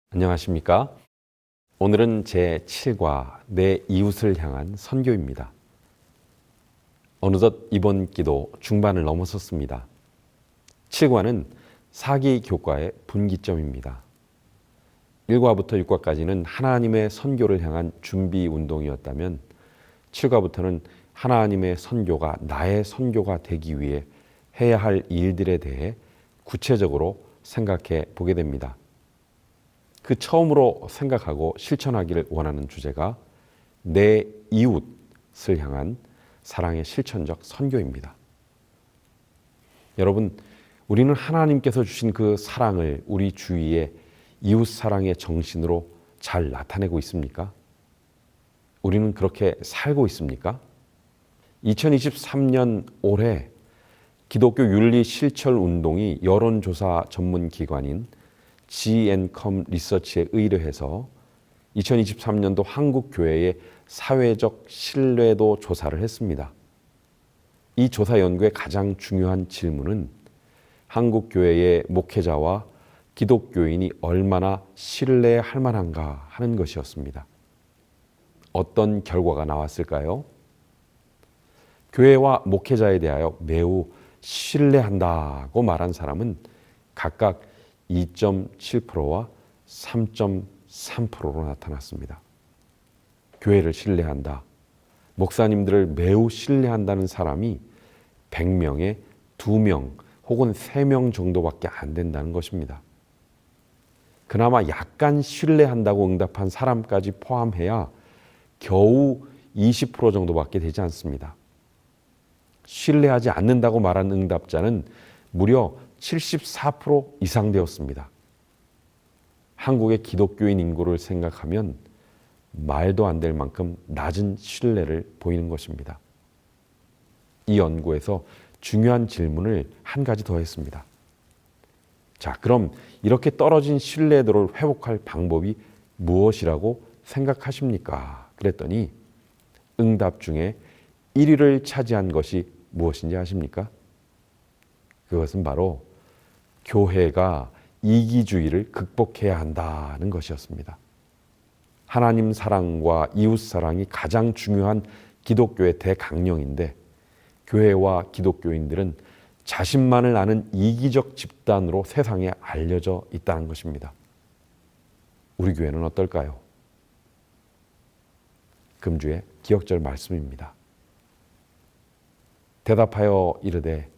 안녕하십니까? 오늘은 제7과 내 이웃을 향한 선교입니다. 어느덧 이번 기도 중반을 넘어섰습니다. 7과는 사기 교과의 분기점입니다. 1과부터 6과까지는 하나님의 선교를 향한 준비 운동이었다면 7과부터는 하나님의 선교가 나의 선교가 되기 위해 해야 할 일들에 대해 구체적으로 생각해 보게 됩니다. 그 처음으로 생각하고 실천하기를 원하는 주제가 내 이웃을 향한 사랑의 실천적 선교입니다. 여러분, 우리는 하나님께서 주신 그 사랑을 우리 주위에 이웃 사랑의 정신으로 잘 나타내고 있습니까? 우리는 그렇게 살고 있습니까? 2023년 올해 기독교 윤리 실천 운동이 여론조사 전문 기관인 G&Com 리서치에 의뢰해서 2023년도 한국 교회의 사회적 신뢰도 조사를 했습니다. 이 조사 연구의 가장 중요한 질문은 한국 교회의 목회자와 기독교인이 얼마나 신뢰할 만한가 하는 것이었습니다. 어떤 결과가 나왔을까요? 교회와 목회자에 대하여 매우 신뢰한다고 말한 사람은 각각 2.7%와 3.3%로 나타났습니다. 교회를 신뢰한다. 목사님들을 매우 신뢰한다는 사람이 100명에 2명 혹은 3명 정도밖에 안 된다는 것입니다. 그나마 약간 신뢰한다고 응답한 사람까지 포함해야 겨우 20% 정도밖에 되지 않습니다. 신뢰하지 않는다고 말한 응답자는 무려 74% 이상 되었습니다. 한국의 기독교인 인구를 생각하면 말도 안 될 만큼 낮은 신뢰를 보이는 것입니다. 이 연구에서 중요한 질문을 한 가지 더 했습니다. 자, 그럼 이렇게 떨어진 신뢰도를 회복할 방법이 무엇이라고 생각하십니까? 그랬더니 응답 중에 1위를 차지한 것이 무엇인지 아십니까? 그것은 바로 교회가 이기주의를 극복해야 한다는 것이었습니다. 하나님 사랑과 이웃 사랑이 가장 중요한 기독교의 대강령인데 교회와 기독교인들은 자신만을 아는 이기적 집단으로 세상에 알려져 있다는 것입니다. 우리 교회는 어떨까요? 금주의 기억절 말씀입니다. 대답하여 이르되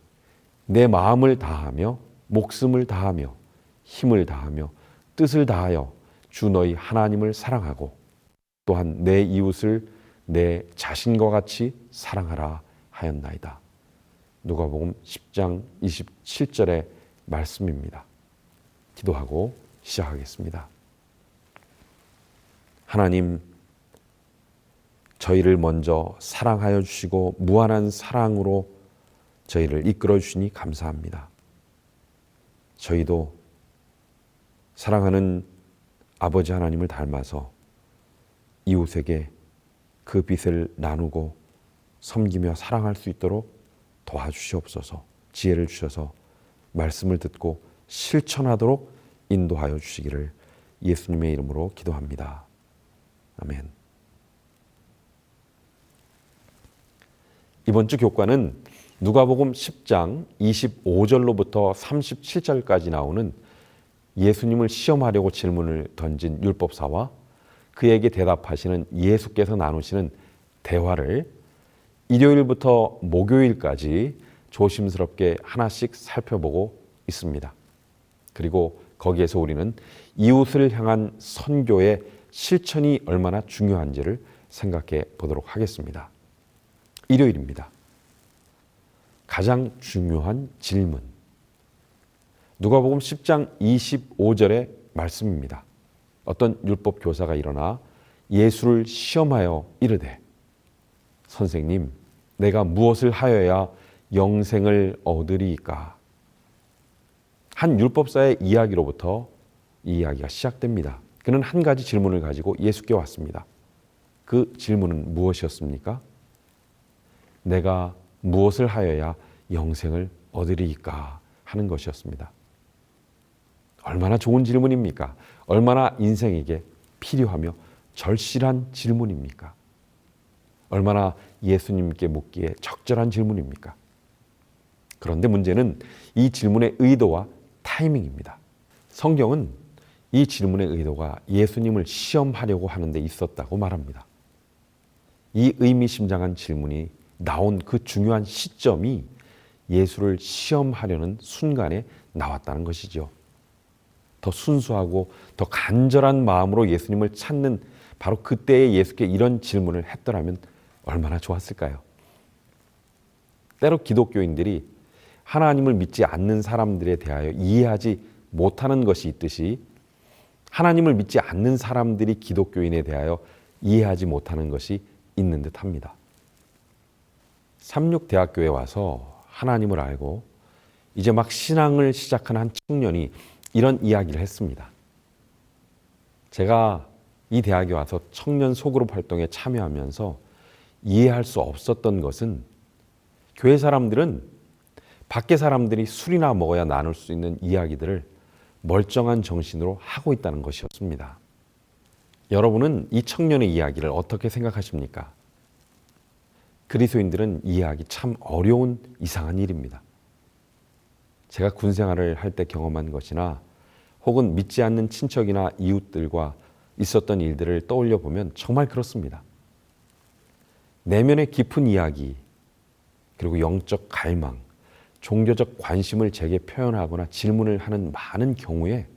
내 마음을 다하며 목숨을 다하며 힘을 다하며 뜻을 다하여 주 너희 하나님을 사랑하고 또한 내 이웃을 내 자신과 같이 사랑하라 하였나이다. 누가복음 10장 27절의 말씀입니다. 기도하고 시작하겠습니다. 하나님, 저희를 먼저 사랑하여 주시고 무한한 사랑으로 저희를 이끌어 주시니 감사합니다. 저희도 사랑하는 아버지 하나님을 닮아서 이웃에게 그 빛을 나누고 섬기며 사랑할 수 있도록 도와주시옵소서. 지혜를 주셔서 말씀을 듣고 실천하도록 인도하여 주시기를 예수님의 이름으로 기도합니다. 아멘. 이번 주 교과는 누가복음 10장 25절로부터 37절까지 나오는 예수님을 시험하려고 질문을 던진 율법사와 그에게 대답하시는 예수께서 나누시는 대화를 일요일부터 목요일까지 조심스럽게 하나씩 살펴보고 있습니다. 그리고 거기에서 우리는 이웃을 향한 선교의 실천이 얼마나 중요한지를 생각해 보도록 하겠습니다. 일요일입니다. 가장 중요한 질문. 누가복음 10장 25절의 말씀입니다. 어떤 율법 교사가 일어나 예수를 시험하여 이르되 선생님, 내가 무엇을 하여야 영생을 얻으리이까? 한 율법사의 이야기로부터 이 이야기가 시작됩니다. 그는 한 가지 질문을 가지고 예수께 왔습니다. 그 질문은 무엇이었습니까? 내가 무엇을 하여야 영생을 얻으리이까 하는 것이었습니다. 얼마나 좋은 질문입니까? 얼마나 인생에게 필요하며 절실한 질문입니까? 얼마나 예수님께 묻기에 적절한 질문입니까? 그런데 문제는 이 질문의 의도와 타이밍입니다. 성경은 이 질문의 의도가 예수님을 시험하려고 하는 데 있었다고 말합니다. 이 의미심장한 질문이 나온 그 중요한 시점이 예수를 시험하려는 순간에 나왔다는 것이죠. 더 순수하고 더 간절한 마음으로 예수님을 찾는 바로 그때에 예수께 이런 질문을 했더라면 얼마나 좋았을까요? 때로 기독교인들이 하나님을 믿지 않는 사람들에 대하여 이해하지 못하는 것이 있듯이 하나님을 믿지 않는 사람들이 기독교인에 대하여 이해하지 못하는 것이 있는 듯합니다. 삼육대학교에 와서 하나님을 알고 이제 막 신앙을 시작한 한 청년이 이런 이야기를 했습니다. 제가 이 대학에 와서 청년 소그룹 활동에 참여하면서 이해할 수 없었던 것은 교회 사람들은 밖에 사람들이 술이나 먹어야 나눌 수 있는 이야기들을 멀쩡한 정신으로 하고 있다는 것이었습니다. 여러분은 이 청년의 이야기를 어떻게 생각하십니까? 그리스도인들은 이해하기 참 어려운 이상한 일입니다. 제가 군 생활을 할 때 경험한 것이나 혹은 믿지 않는 친척이나 이웃들과 있었던 일들을 떠올려 보면 정말 그렇습니다. 내면의 깊은 이야기, 그리고 영적 갈망, 종교적 관심을 제게 표현하거나 질문을 하는 많은 경우에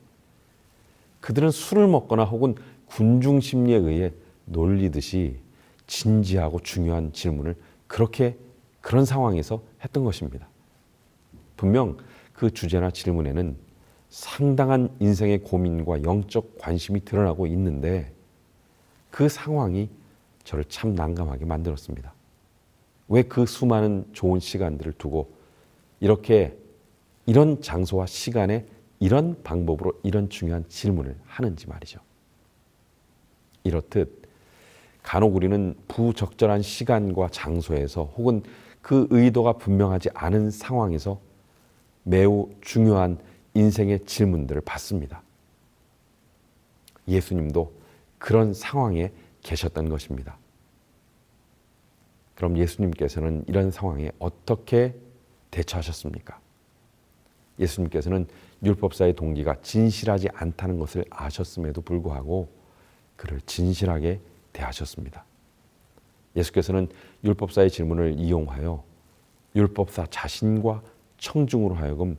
그들은 술을 먹거나 혹은 군중 심리에 의해 놀리듯이 진지하고 중요한 질문을 그런 상황에서 했던 것입니다. 분명 그 주제나 질문에는 상당한 인생의 고민과 영적 관심이 드러나고 있는데 그 상황이 저를 참 난감하게 만들었습니다. 왜 그 수많은 좋은 시간들을 두고 이런 장소와 시간에 이런 방법으로 이런 중요한 질문을 하는지 말이죠. 이렇듯 간혹 우리는 부적절한 시간과 장소에서 혹은 그 의도가 분명하지 않은 상황에서 매우 중요한 인생의 질문들을 받습니다. 예수님도 그런 상황에 계셨던 것입니다. 그럼 예수님께서는 이런 상황에 어떻게 대처하셨습니까? 예수님께서는 율법사의 동기가 진실하지 않다는 것을 아셨음에도 불구하고 그를 진실하게 대하셨습니다. 예수께서는 율법사의 질문을 이용하여 율법사 자신과 청중으로 하여금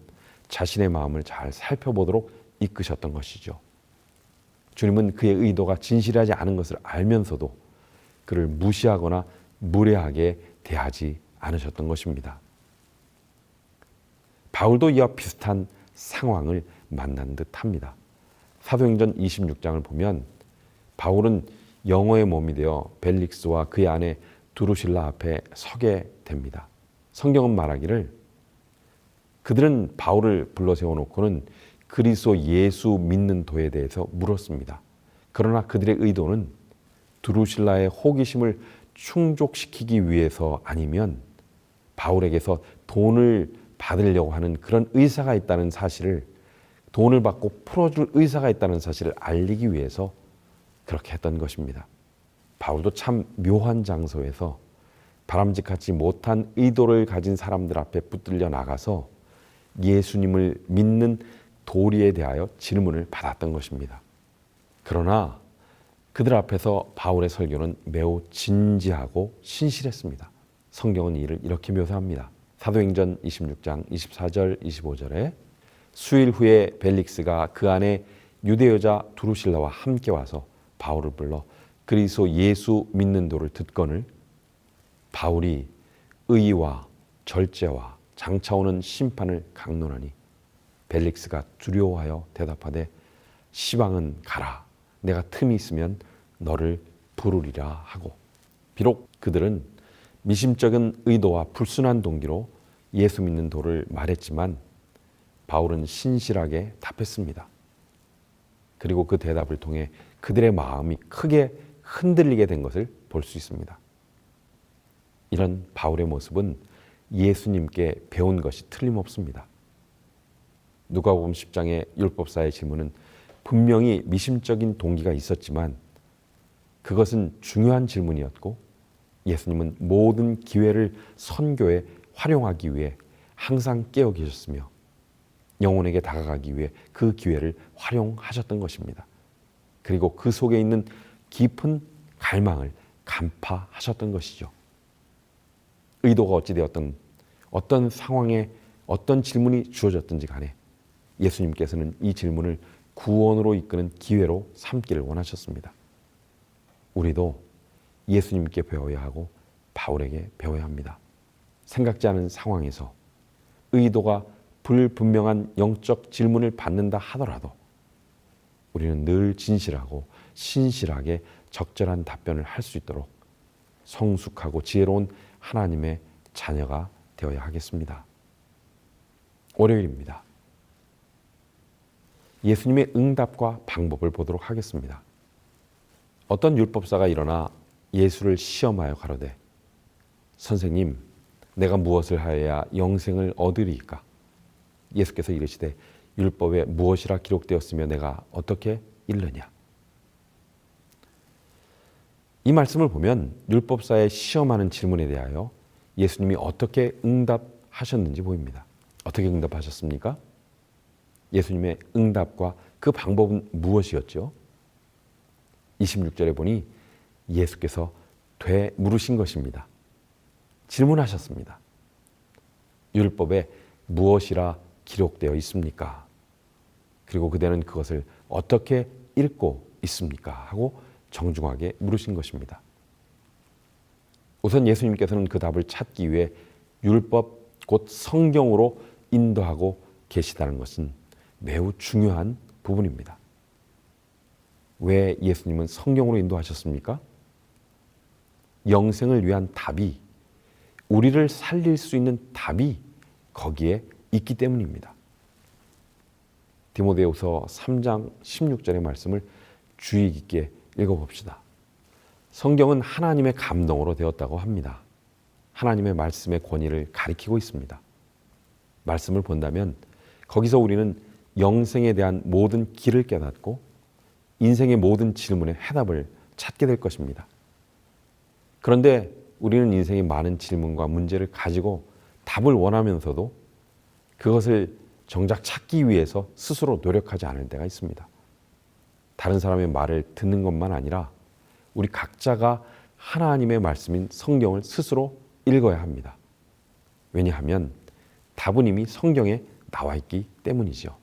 자신의 마음을 잘 살펴보도록 이끄셨던 것이죠. 주님은 그의 의도가 진실하지 않은 것을 알면서도 그를 무시하거나 무례하게 대하지 않으셨던 것입니다. 바울도 이와 비슷한 상황을 만난 듯합니다. 사도행전 26장을 보면 바울은 영어의 몸이 되어 벨릭스와 그의 아내 두루실라 앞에 서게 됩니다. 성경은 말하기를 그들은 바울을 불러 세워놓고는 그리스도 예수 믿는 도에 대해서 물었습니다. 그러나 그들의 의도는 두루실라의 호기심을 충족시키기 위해서 아니면 바울에게서 돈을 받으려고 하는 그런 의사가 있다는 사실을, 돈을 받고 풀어줄 의사가 있다는 사실을 알리기 위해서 그렇게 했던 것입니다. 바울도 참 묘한 장소에서 바람직하지 못한 의도를 가진 사람들 앞에 붙들려 나가서 예수님을 믿는 도리에 대하여 질문을 받았던 것입니다. 그러나 그들 앞에서 바울의 설교는 매우 진지하고 신실했습니다. 성경은 이를 이렇게 묘사합니다. 사도행전 26장 24절 25절에 수일 후에 벨릭스가 그 안에 유대 여자 두루실라와 함께 와서 바울을 불러 그리스도 예수 믿는 도를 듣거늘 바울이 의와 절제와 장차 오는 심판을 강론하니 벨릭스가 두려워하여 대답하되 시방은 가라. 내가 틈이 있으면 너를 부르리라 하고. 비록 그들은 미심쩍은 의도와 불순한 동기로 예수 믿는 도를 말했지만 바울은 신실하게 답했습니다. 그리고 그 대답을 통해 그들의 마음이 크게 흔들리게 된 것을 볼 수 있습니다. 이런 바울의 모습은 예수님께 배운 것이 틀림없습니다. 누가복음 10장의 율법사의 질문은 분명히 미심적인 동기가 있었지만 그것은 중요한 질문이었고 예수님은 모든 기회를 선교에 활용하기 위해 항상 깨어 계셨으며 영혼에게 다가가기 위해 그 기회를 활용하셨던 것입니다. 그리고 그 속에 있는 깊은 갈망을 간파하셨던 것이죠. 의도가 어찌되었든 어떤 상황에 어떤 질문이 주어졌든지 간에 예수님께서는 이 질문을 구원으로 이끄는 기회로 삼기를 원하셨습니다. 우리도 예수님께 배워야 하고 바울에게 배워야 합니다. 생각지 않은 상황에서 의도가 불분명한 영적 질문을 받는다 하더라도 우리는 늘 진실하고 신실하게 적절한 답변을 할 수 있도록 성숙하고 지혜로운 하나님의 자녀가 되어야 하겠습니다. 월요일입니다. 예수님의 응답과 방법을 보도록 하겠습니다. 어떤 율법사가 일어나 예수를 시험하여 가로되 선생님, 내가 무엇을 하여야 영생을 얻으리이까? 예수께서 이르시되 율법에 무엇이라 기록되었으며 내가 어떻게 읽느냐? 이 말씀을 보면 율법사의 시험하는 질문에 대하여 예수님이 어떻게 응답하셨는지 보입니다. 어떻게 응답하셨습니까? 예수님의 응답과 그 방법은 무엇이었죠? 26절에 보니 예수께서 되물으신 것입니다. 질문하셨습니다. 율법에 무엇이라 기록되어 있습니까? 그리고 그대는 그것을 어떻게 읽고 있습니까? 하고 정중하게 물으신 것입니다. 우선 예수님께서는 그 답을 찾기 위해 율법 곧 성경으로 인도하고 계시다는 것은 매우 중요한 부분입니다. 왜 예수님은 성경으로 인도하셨습니까? 영생을 위한 답이, 우리를 살릴 수 있는 답이 거기에 있기 때문입니다. 디모데후서 3장 16절의 말씀을 주의 깊게 읽어봅시다. 성경은 하나님의 감동으로 되었다고 합니다. 하나님의 말씀의 권위를 가리키고 있습니다. 말씀을 본다면 거기서 우리는 영생에 대한 모든 길을 깨닫고 인생의 모든 질문에 해답을 찾게 될 것입니다. 그런데 우리는 인생의 많은 질문과 문제를 가지고 답을 원하면서도 그것을 정작 찾기 위해서 스스로 노력하지 않을 때가 있습니다. 다른 사람의 말을 듣는 것만 아니라 우리 각자가 하나님의 말씀인 성경을 스스로 읽어야 합니다. 왜냐하면 답은 이미 성경에 나와 있기 때문이죠.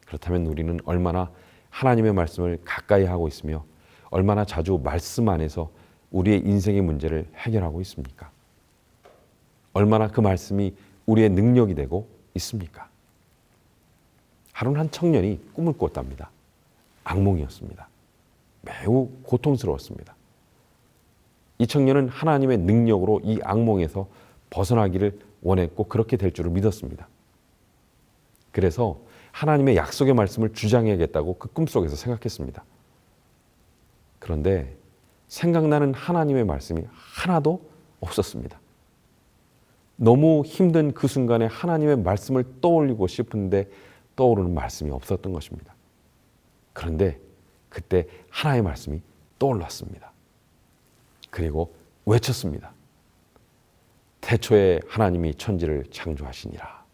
그렇다면 우리는 얼마나 하나님의 말씀을 가까이 하고 있으며 얼마나 자주 말씀 안에서 우리의 인생의 문제를 해결하고 있습니까? 얼마나 그 말씀이 우리의 능력이 되고 있습니까? 하루는 한 청년이 꿈을 꿨답니다. 악몽이었습니다. 매우 고통스러웠습니다. 이 청년은 하나님의 능력으로 이 악몽에서 벗어나기를 원했고 그렇게 될 줄을 믿었습니다. 그래서 하나님의 약속의 말씀을 주장해야겠다고 그 꿈속에서 생각했습니다. 그런데 생각나는 하나님의 말씀이 하나도 없었습니다. 너무 힘든 그 순간에 하나님의 말씀을 떠올리고 싶은데 떠오르는 말씀이 없었던 것입니다. 그런데 그때 하나의 말씀이 떠올랐습니다. 그리고 외쳤습니다. 태초에 하나님이 천지를 창조하시니라.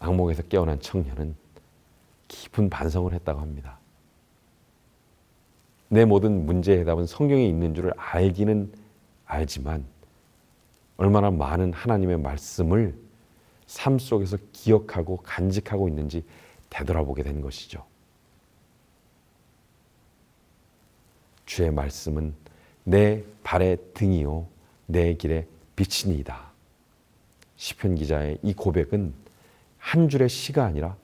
악몽에서 깨어난 청년은 깊은 반성을 했다고 합니다. 내 모든 문제의 해답은 성경에 있는 줄을 알기는 알지만 얼마나 많은 하나님의 말씀을 삶 속에서 기억하고 간직하고 있는지 되돌아보게 된 것이죠. 주의 말씀은 내 발의 등이요 내 길의 빛이니이다. 시편 기자의 이 고백은 한 줄의 시가 아니라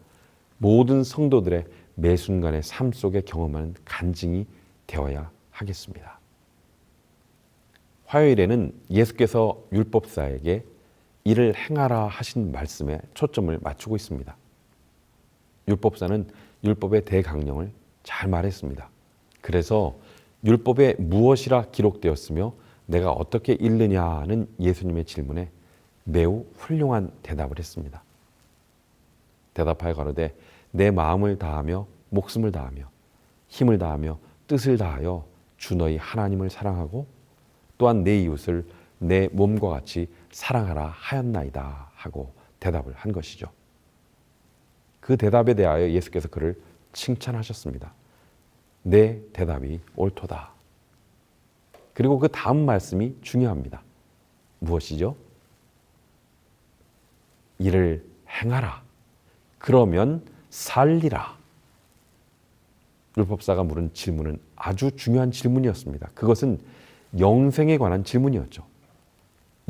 모든 성도들의 매 순간의 삶 속에 경험하는 간증이 되어야 하겠습니다. 화요일에는 예수께서 율법사에게 이를 행하라 하신 말씀에 초점을 맞추고 있습니다. 율법사는 율법의 대강령을 잘 말했습니다. 그래서 율법에 무엇이라 기록되었으며 내가 어떻게 읽느냐는 예수님의 질문에 매우 훌륭한 대답을 했습니다. 대답하여 가로되 내 마음을 다하며 목숨을 다하며 힘을 다하며 뜻을 다하여 주 너희 하나님을 사랑하고 또한 내 이웃을 내 몸과 같이 사랑하라 하였나이다 하고 대답을 한 것이죠. 그 대답에 대하여 예수께서 그를 칭찬하셨습니다. 내 대답이 옳도다. 그리고 그 다음 말씀이 중요합니다. 무엇이죠? 이를 행하라. 그러면 살리라. 율법사가 물은 질문은 아주 중요한 질문이었습니다. 그것은 영생에 관한 질문이었죠.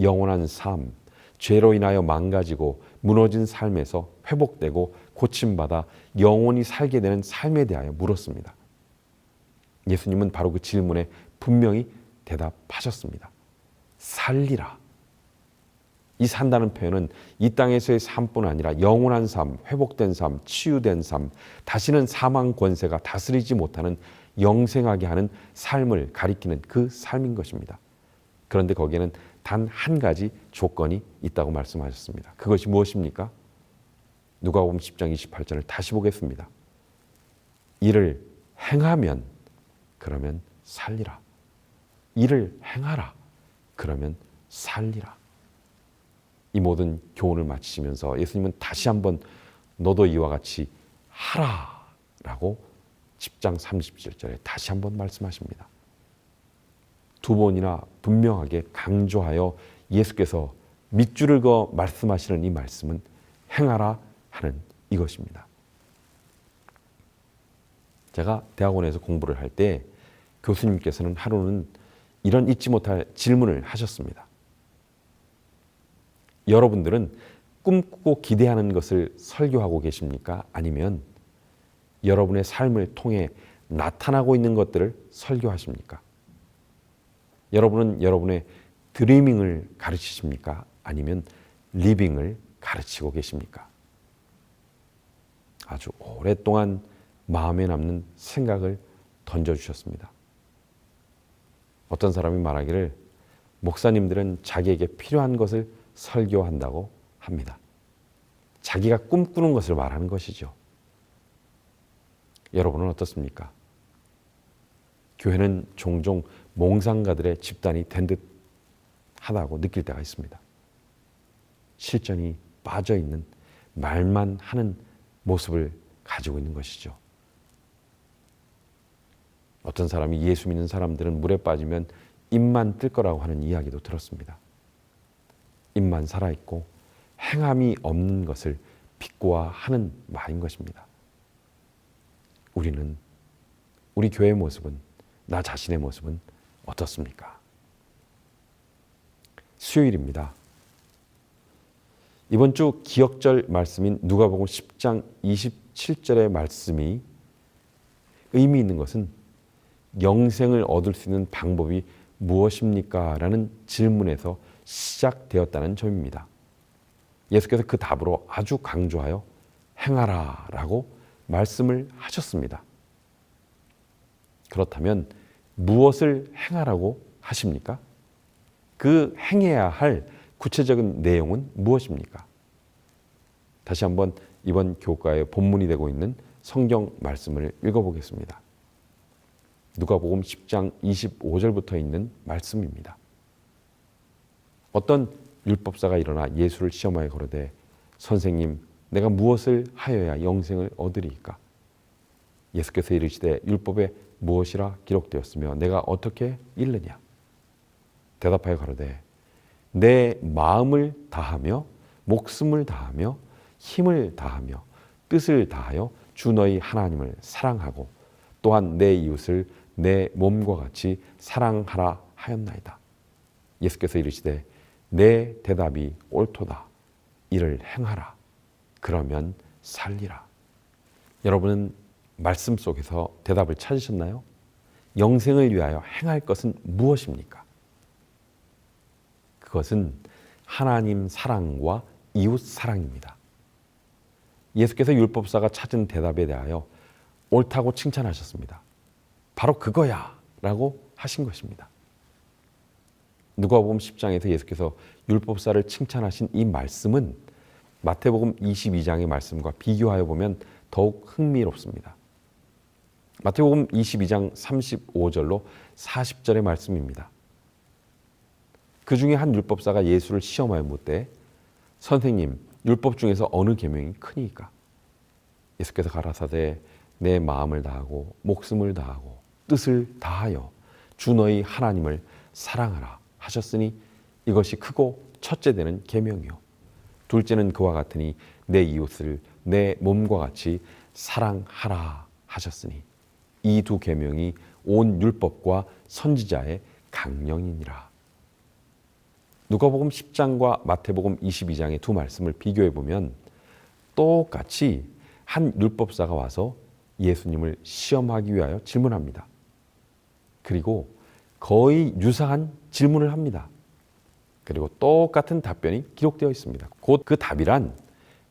영원한 삶, 죄로 인하여 망가지고 무너진 삶에서 회복되고 고침받아 영원히 살게 되는 삶에 대하여 물었습니다. 예수님은 바로 그 질문에 분명히 대답하셨습니다. 살리라. 이 산다는 표현은 이 땅에서의 삶뿐 아니라 영원한 삶, 회복된 삶, 치유된 삶, 다시는 사망 권세가 다스리지 못하는 영생하게 하는 삶을 가리키는 그 삶인 것입니다. 그런데 거기에는 단 한 가지 조건이 있다고 말씀하셨습니다. 그것이 무엇입니까? 누가복음 10장 28절을 다시 보겠습니다. 이를 행하면 그러면 살리라. 이를 행하라. 그러면 살리라. 이 모든 교훈을 마치시면서 예수님은 다시 한번 너도 이와 같이 하라라고 10장 37절에 다시 한번 말씀하십니다. 두 번이나 분명하게 강조하여 예수께서 밑줄을 그어 말씀하시는 이 말씀은 행하라 하는 이것입니다. 제가 대학원에서 공부를 할 때 교수님께서는 하루는 이런 잊지 못할 질문을 하셨습니다. 여러분들은 꿈꾸고 기대하는 것을 설교하고 계십니까? 아니면 여러분의 삶을 통해 나타나고 있는 것들을 설교하십니까? 여러분은 여러분의 드리밍을 가르치십니까? 아니면 리빙을 가르치고 계십니까? 아주 오랫동안 마음에 남는 생각을 던져주셨습니다. 어떤 사람이 말하기를 목사님들은 자기에게 필요한 것을 설교한다고 합니다. 자기가 꿈꾸는 것을 말하는 것이죠. 여러분은 어떻습니까? 교회는 종종 몽상가들의 집단이 된 듯 하다고 느낄 때가 있습니다. 실전이 빠져있는 말만 하는 모습을 가지고 있는 것이죠. 어떤 사람이 예수 믿는 사람들은 물에 빠지면 입만 뜰 거라고 하는 이야기도 들었습니다. 입만 살아있고 행함이 없는 것을 비꼬아하는 말인 것입니다. 우리 교회의 모습은, 나 자신의 모습은 어떻습니까? 수요일입니다. 이번 주 기억절 말씀인 누가복음 10장 27절의 말씀이 의미 있는 것은 영생을 얻을 수 있는 방법이 무엇입니까? 라는 질문에서 시작되었다는 점입니다. 예수께서 그 답으로 아주 강조하여 행하라 라고 말씀을 하셨습니다. 그렇다면 무엇을 행하라고 하십니까? 그 행해야 할 구체적인 내용은 무엇입니까? 다시 한번 이번 교과의 본문이 되고 있는 성경 말씀을 읽어보겠습니다. 누가복음 10장 25절부터 있는 말씀입니다. 어떤 율법사가 일어나 예수를 시험하여 가로되 선생님, 내가 무엇을 하여야 영생을 얻으리이까? 예수께서 이르시되 율법에 무엇이라 기록되었으며 내가 어떻게 읽느냐? 대답하여 가로되 내 마음을 다하며 목숨을 다하며 힘을 다하며 뜻을 다하여 주 너희 하나님을 사랑하고 또한 내 이웃을 내 몸과 같이 사랑하라 하였나이다. 예수께서 이르시되 내 대답이 옳도다. 이를 행하라. 그러면 살리라. 여러분은 말씀 속에서 대답을 찾으셨나요? 영생을 위하여 행할 것은 무엇입니까? 그것은 하나님 사랑과 이웃 사랑입니다. 예수께서 율법사가 찾은 대답에 대하여 옳다고 칭찬하셨습니다. 바로 그거야 라고 하신 것입니다. 누가복음 10장에서 예수께서 율법사를 칭찬하신 이 말씀은 마태복음 22장의 말씀과 비교하여 보면 더욱 흥미롭습니다. 마태복음 22장 35절로 40절의 말씀입니다. 그 중에 한 율법사가 예수를 시험하여 묻되 선생님, 율법 중에서 어느 계명이 크니까? 예수께서 가라사대 내 마음을 다하고 목숨을 다하고 뜻을 다하여 주 너희 하나님을 사랑하라 하셨으니 이것이 크고 첫째 되는 계명이요 둘째는 그와 같으니 내 이웃을 내 몸과 같이 사랑하라 하셨으니 이 두 계명이 온 율법과 선지자의 강령이니라. 누가복음 10장과 마태복음 22장의 두 말씀을 비교해 보면 똑같이 한 율법사가 와서 예수님을 시험하기 위하여 질문합니다. 그리고 거의 유사한 질문을 합니다. 그리고 똑같은 답변이 기록되어 있습니다. 곧 그 답이란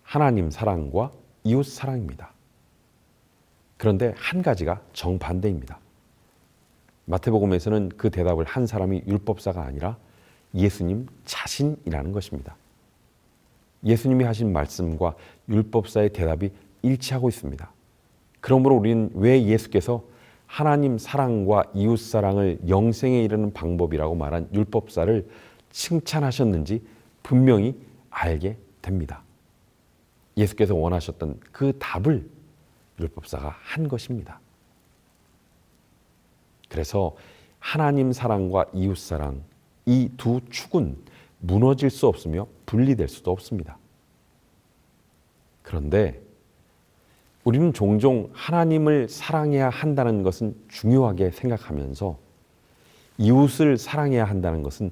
하나님 사랑과 이웃 사랑입니다. 그런데 한 가지가 정반대입니다. 마태복음에서는 그 대답을 한 사람이 율법사가 아니라 예수님 자신이라는 것입니다. 예수님이 하신 말씀과 율법사의 대답이 일치하고 있습니다. 그러므로 우리는 왜 예수께서 하나님 사랑과 이웃 사랑을 영생에 이르는 방법이라고 말한 율법사를 칭찬하셨는지 분명히 알게 됩니다. 예수께서 원하셨던 그 답을 율법사가 한 것입니다. 그래서 하나님 사랑과 이웃 사랑 이 두 축은 무너질 수 없으며 분리될 수도 없습니다. 그런데 우리는 종종 하나님을 사랑해야 한다는 것은 중요하게 생각하면서 이웃을 사랑해야 한다는 것은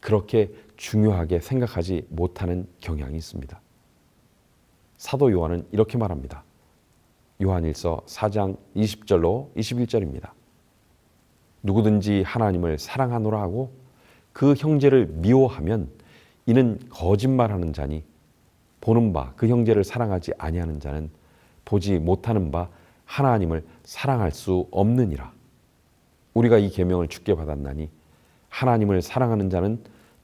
그렇게 중요하게 생각하지 못하는 경향이 있습니다. 사도 요한은 이렇게 말합니다. 요한일서 4장 20절로 21절입니다. 누구든지 하나님을 사랑하노라 하고 그 형제를 미워하면 이는 거짓말하는 자니 보는 바 그 형제를 사랑하지 아니하는 자는 보지 못하는 바 하나님을 사랑할 수 없느니라. 우리가 이 계명을 주께 받았나니 하나님을 사랑하는 자는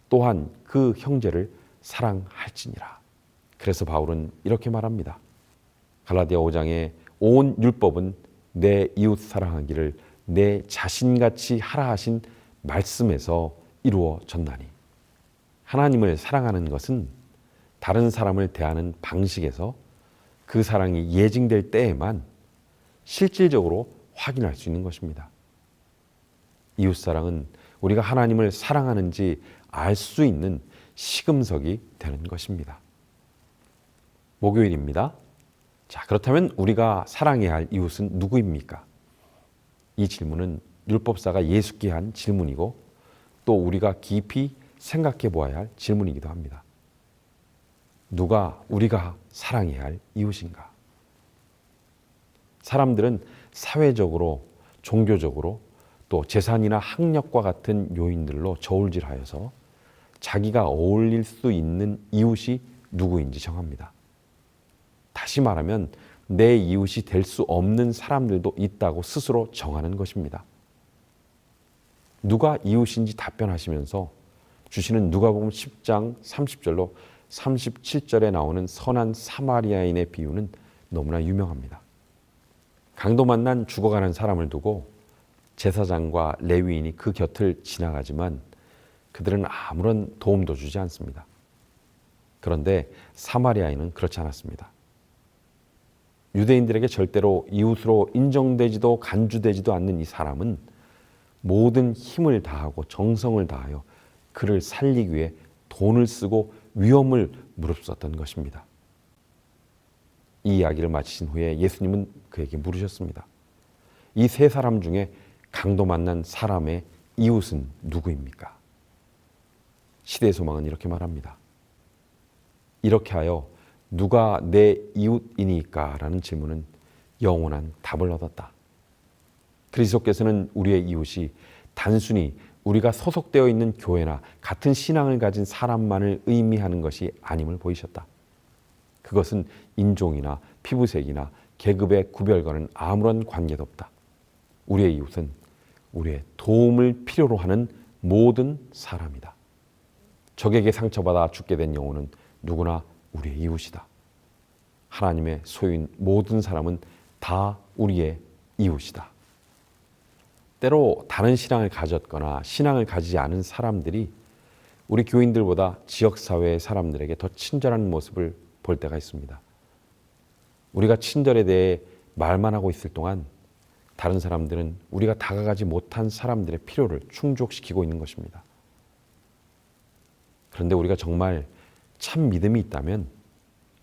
또한 그 형제를 사랑할지니라. 그래서 바울은 이렇게 말합니다. 갈라디아 5장에 온 율법은 내 이웃 사랑하기를 내 자신같이 하라 하신 말씀에서 이루어졌나니 하나님을 사랑하는 것은 다른 사람을 대하는 방식에서 그 사랑이 예증될 때에만 실질적으로 확인할 수 있는 것입니다. 이웃사랑은 우리가 하나님을 사랑하는지 알 수 있는 시금석이 되는 것입니다. 목요일입니다. 자, 그렇다면 우리가 사랑해야 할 이웃은 누구입니까? 이 질문은 율법사가 예수께 한 질문이고 또 우리가 깊이 생각해 보아야 할 질문이기도 합니다. 누가 우리가 사랑해야 할 이웃인가? 사람들은 사회적으로, 종교적으로 또 재산이나 학력과 같은 요인들로 저울질하여서 자기가 어울릴 수 있는 이웃이 누구인지 정합니다. 다시 말하면 내 이웃이 될 수 없는 사람들도 있다고 스스로 정하는 것입니다. 누가 이웃인지 답변하시면서 주시는 누가복음 10장 30절로 37절에 나오는 선한 사마리아인의 비유는 너무나 유명합니다. 강도 만난 죽어가는 사람을 두고 제사장과 레위인이 그 곁을 지나가지만 그들은 아무런 도움도 주지 않습니다. 그런데 사마리아인은 그렇지 않았습니다. 유대인들에게 절대로 이웃으로 인정되지도 간주되지도 않는 이 사람은 모든 힘을 다하고 정성을 다하여 그를 살리기 위해 돈을 쓰고 위험을 무릅썼던 것입니다. 이 이야기를 마치신 후에 예수님은 그에게 물으셨습니다. 이 세 사람 중에 강도 만난 사람의 이웃은 누구입니까? 시대의 소망은 이렇게 말합니다. 이렇게 하여 누가 내 이웃이니까? 라는 질문은 영원한 답을 얻었다. 그리스도께서는 우리의 이웃이 단순히 우리가 소속되어 있는 교회나 같은 신앙을 가진 사람만을 의미하는 것이 아님을 보이셨다. 그것은 인종이나 피부색이나 계급의 구별과는 아무런 관계도 없다. 우리의 이웃은 우리의 도움을 필요로 하는 모든 사람이다. 적에게 상처받아 죽게 된 영혼은 누구나 우리의 이웃이다. 하나님의 소유인 모든 사람은 다 우리의 이웃이다. 때로 다른 신앙을 가졌거나 신앙을 가지지 않은 사람들이 우리 교인들보다 지역사회의 사람들에게 더 친절한 모습을 볼 때가 있습니다. 우리가 친절에 대해 말만 하고 있을 동안 다른 사람들은 우리가 다가가지 못한 사람들의 필요를 충족시키고 있는 것입니다. 그런데 우리가 정말 참 믿음이 있다면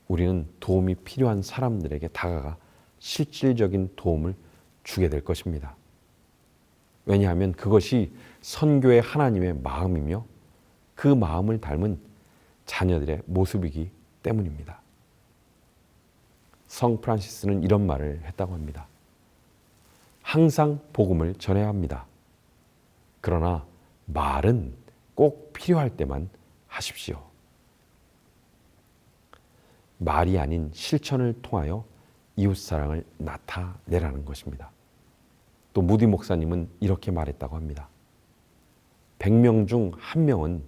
우리는 도움이 필요한 사람들에게 다가가 실질적인 도움을 주게 될 것입니다. 왜냐하면 그것이 선교의 하나님의 마음이며 그 마음을 닮은 자녀들의 모습이기 때문입니다. 성 프란시스는 이런 말을 했다고 합니다. 항상 복음을 전해야 합니다. 그러나 말은 꼭 필요할 때만 하십시오. 말이 아닌 실천을 통하여 이웃사랑을 나타내라는 것입니다. 또 무디 목사님은 이렇게 말했다고 합니다. 100명 중 1명은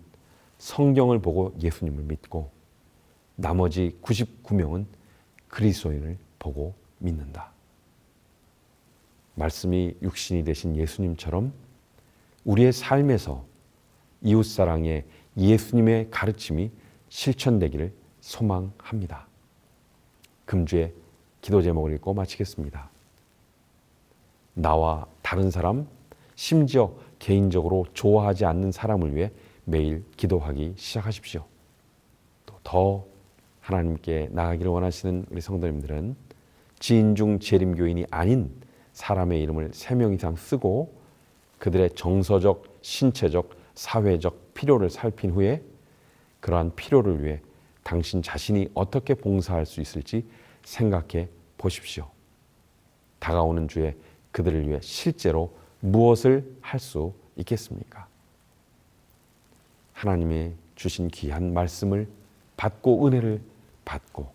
성경을 보고 예수님을 믿고 나머지 99명은 그리스도인을 보고 믿는다. 말씀이 육신이 되신 예수님처럼 우리의 삶에서 이웃사랑의 예수님의 가르침이 실천되기를 소망합니다. 금주의 기도 제목을 읽고 마치겠습니다. 나와 다른 사람, 심지어 개인적으로 좋아하지 않는 사람을 위해 매일 기도하기 시작하십시오. 또 더 하나님께 나아가기를 원하시는 우리 성도님들은 지인 중 재림교인이 아닌 사람의 이름을 3명 이상 쓰고 그들의 정서적, 신체적, 사회적 필요를 살핀 후에 그러한 필요를 위해 당신 자신이 어떻게 봉사할 수 있을지 생각해 보십시오. 다가오는 주에 그들을 위해 실제로 무엇을 할 수 있겠습니까? 하나님의 주신 귀한 말씀을 받고 은혜를 받고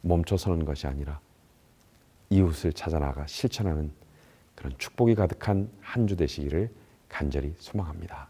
멈춰서는 것이 아니라 이웃을 찾아 나가 실천하는 그런 축복이 가득한 한 주 되시기를 간절히 소망합니다.